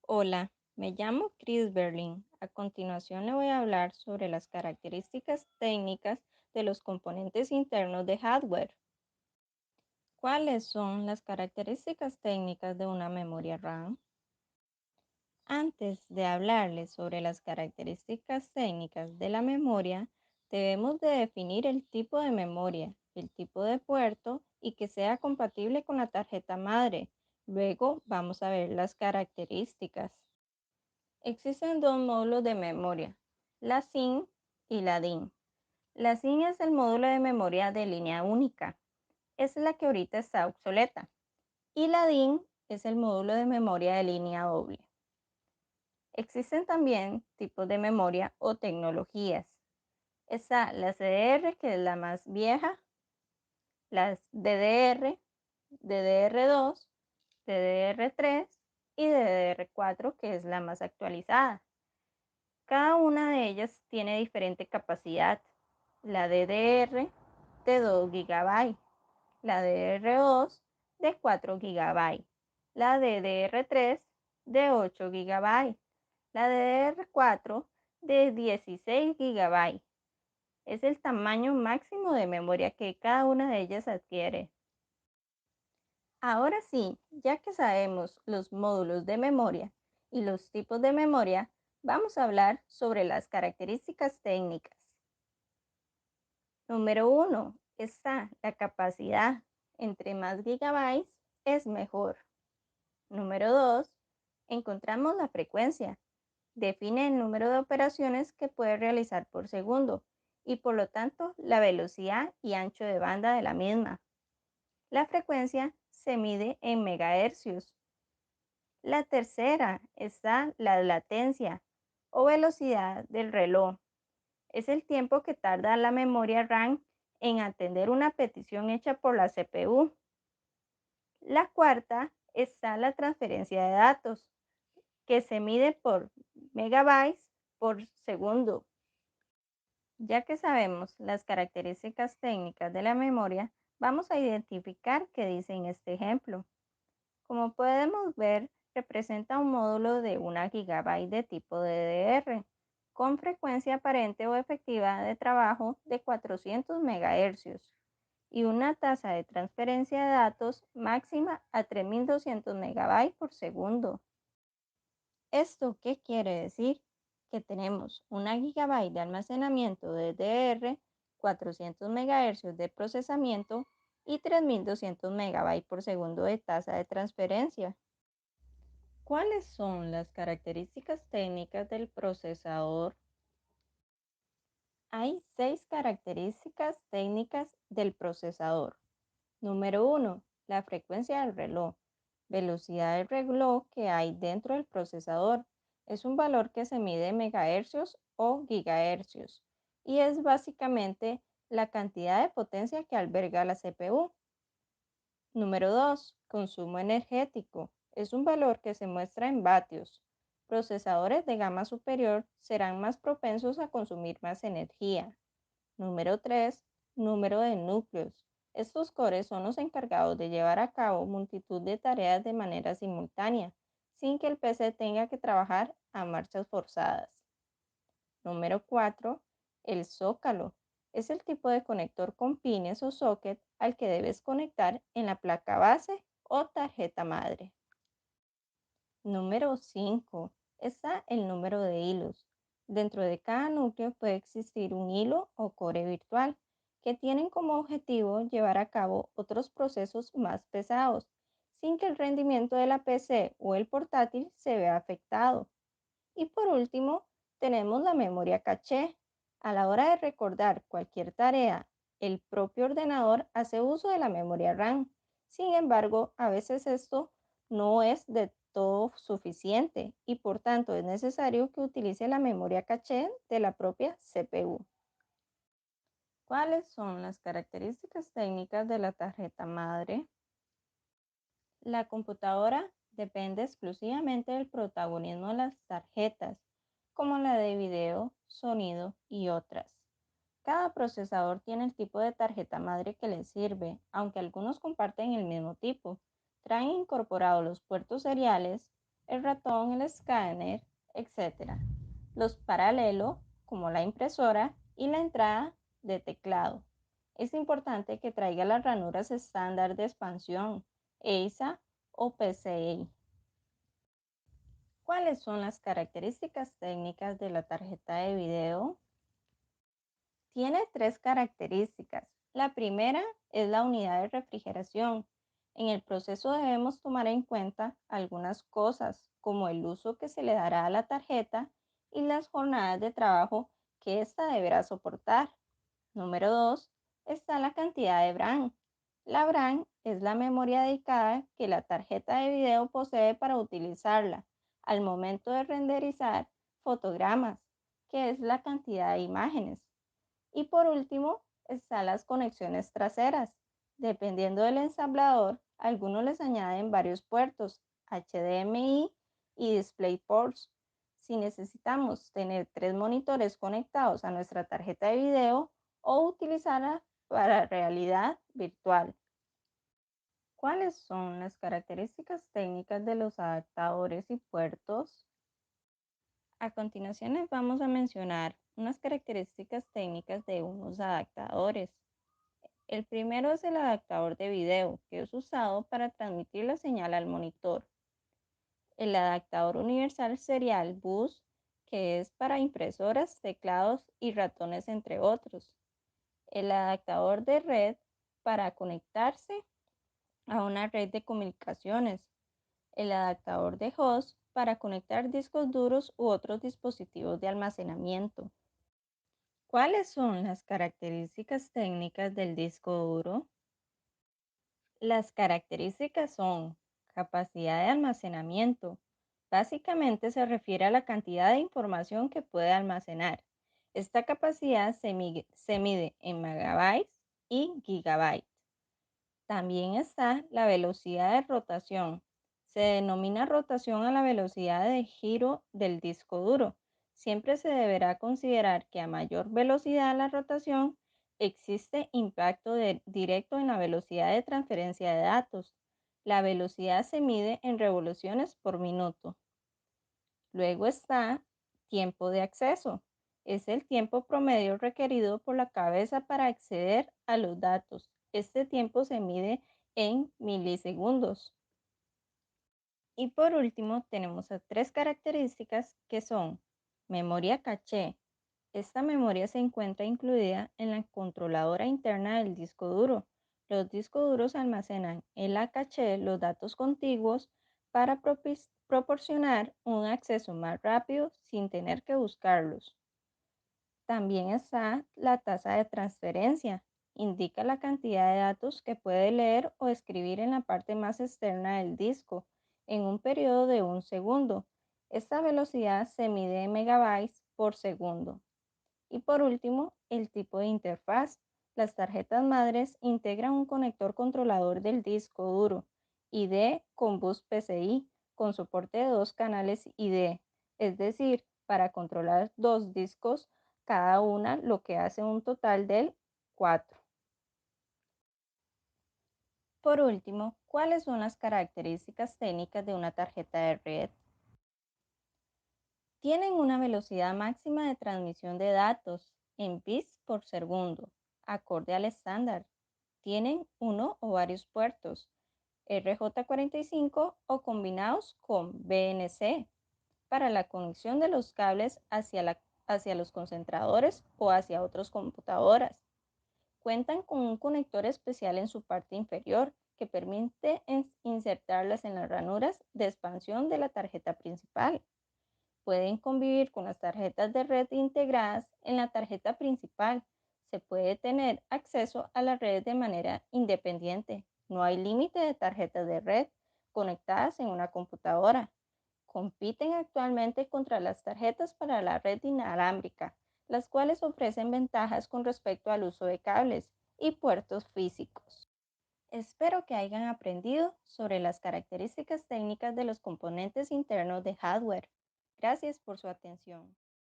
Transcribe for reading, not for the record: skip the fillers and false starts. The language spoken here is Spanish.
Hola, me llamo Chris Berlin. A continuación le voy a hablar sobre las características técnicas de los componentes internos de hardware. ¿Cuáles son las características técnicas de una memoria RAM? Antes de hablarles sobre las características técnicas de la memoria, debemos de definir el tipo de memoria, el tipo de puerto y que sea compatible con la tarjeta madre. Luego vamos a ver las características. Existen dos módulos de memoria, la SIM y la DIM. La SIM es el módulo de memoria de línea única, es la que ahorita está obsoleta, y la DIM es el módulo de memoria de línea doble. Existen también tipos de memoria o tecnologías. Está la CDR, que es la más vieja, las DDR, DDR2, DDR3 y DDR4, que es la más actualizada. Cada una de ellas tiene diferente capacidad. La DDR de 2 GB, la DDR2 de 4 GB, la DDR3 de 8 GB, la DDR4 de 16 GB. Es el tamaño máximo de memoria que cada una de ellas adquiere. Ahora sí, ya que sabemos los módulos de memoria y los tipos de memoria, vamos a hablar sobre las características técnicas. Número uno, está la capacidad. Entre más gigabytes es mejor. Número 2, encontramos la frecuencia. Define el número de operaciones que puede realizar por segundo y por lo tanto la velocidad y ancho de banda de la misma. La frecuencia se mide en megahercios. La tercera está la latencia o velocidad del reloj. Es el tiempo que tarda la memoria RAM en atender una petición hecha por la CPU. La cuarta está la transferencia de datos, que se mide por megabytes por segundo. Ya que sabemos las características técnicas de la memoria, vamos a identificar qué dice en este ejemplo. Como podemos ver, representa un módulo de 1 GB de tipo DDR, con frecuencia aparente o efectiva de trabajo de 400 MHz y una tasa de transferencia de datos máxima a 3200 MB por segundo. ¿Esto qué quiere decir? Que tenemos 1 GB de almacenamiento de DDR, 400 MHz de procesamiento y 3200 MB por segundo de tasa de transferencia. ¿Cuáles son las características técnicas del procesador? Hay 6 características técnicas del procesador. Número uno, la frecuencia del reloj. Velocidad del reloj que hay dentro del procesador. Es un valor que se mide en megahercios o gigahercios y es básicamente la cantidad de potencia que alberga la CPU. Número 2. Consumo energético. Es un valor que se muestra en vatios. Procesadores de gama superior serán más propensos a consumir más energía. Número 3. Número de núcleos. Estos cores son los encargados de llevar a cabo multitud de tareas de manera simultánea, sin que el PC tenga que trabajar a marchas forzadas. Número 4. El zócalo. Es el tipo de conector con pines o socket al que debes conectar en la placa base o tarjeta madre. Número 5. Está el número de hilos. Dentro de cada núcleo puede existir un hilo o core virtual que tienen como objetivo llevar a cabo otros procesos más pesados, sin que el rendimiento de la PC o el portátil se vea afectado. Y por último, tenemos la memoria caché. A la hora de recordar cualquier tarea, el propio ordenador hace uso de la memoria RAM. Sin embargo, a veces esto no es de todo suficiente y por tanto es necesario que utilice la memoria caché de la propia CPU. ¿Cuáles son las características técnicas de la tarjeta madre? La computadora depende exclusivamente del protagonismo de las tarjetas, como la de video, sonido y otras. Cada procesador tiene el tipo de tarjeta madre que le sirve, aunque algunos comparten el mismo tipo. Traen incorporados los puertos seriales, el ratón, el escáner, etc. Los paralelos, como la impresora, y la entrada de teclado. Es importante que traiga las ranuras estándar de expansión, EISA o PCI. ¿Cuáles son las características técnicas de la tarjeta de video? Tiene tres características. La primera es la unidad de refrigeración. En el proceso debemos tomar en cuenta algunas cosas, como el uso que se le dará a la tarjeta y las jornadas de trabajo que ésta deberá soportar. Número 2 está la cantidad de RAM. La RAM es la memoria dedicada que la tarjeta de video posee para utilizarla al momento de renderizar fotogramas, que es la cantidad de imágenes. Y por último, están las conexiones traseras. Dependiendo del ensamblador, algunos les añaden varios puertos HDMI y DisplayPorts. Si necesitamos tener tres monitores conectados a nuestra tarjeta de video o utilizarla para realidad virtual. ¿Cuáles son las características técnicas de los adaptadores y puertos? A continuación les vamos a mencionar unas características técnicas de unos adaptadores. El primero es el adaptador de video, que es usado para transmitir la señal al monitor. El adaptador universal serial bus, que es para impresoras, teclados y ratones, entre otros. El adaptador de red para conectarse a una red de comunicaciones. El adaptador de host para conectar discos duros u otros dispositivos de almacenamiento. ¿Cuáles son las características técnicas del disco duro? Las características son capacidad de almacenamiento. Básicamente se refiere a la cantidad de información que puede almacenar. Esta capacidad se mide en megabytes y gigabytes. También está la velocidad de rotación. Se denomina rotación a la velocidad de giro del disco duro. Siempre se deberá considerar que a mayor velocidad la rotación, existe impacto directo en la velocidad de transferencia de datos. La velocidad se mide en revoluciones por minuto. Luego está tiempo de acceso. Es el tiempo promedio requerido por la cabeza para acceder a los datos. Este tiempo se mide en milisegundos. Y por último, tenemos tres características que son memoria caché. Esta memoria se encuentra incluida en la controladora interna del disco duro. Los discos duros almacenan en la caché los datos contiguos para proporcionar un acceso más rápido sin tener que buscarlos. También está la tasa de transferencia. Indica la cantidad de datos que puede leer o escribir en la parte más externa del disco en un periodo de un segundo. Esta velocidad se mide en megabytes por segundo. Y por último, el tipo de interfaz. Las tarjetas madres integran un conector controlador del disco duro ID con bus PCI con soporte de dos canales ID, es decir, para controlar dos discos cada una, lo que hace un total de 4. Por último, ¿cuáles son las características técnicas de una tarjeta de red? Tienen una velocidad máxima de transmisión de datos en bits por segundo, acorde al estándar. Tienen uno o varios puertos, RJ45 o combinados con BNC, para la conexión de los cables hacia los concentradores o hacia otras computadoras. Cuentan con un conector especial en su parte inferior que permite insertarlas en las ranuras de expansión de la tarjeta principal. Pueden convivir con las tarjetas de red integradas en la tarjeta principal. Se puede tener acceso a la red de manera independiente. No hay límite de tarjetas de red conectadas en una computadora. Compiten actualmente contra las tarjetas para la red inalámbrica, las cuales ofrecen ventajas con respecto al uso de cables y puertos físicos. Espero que hayan aprendido sobre las características técnicas de los componentes internos de hardware. Gracias por su atención.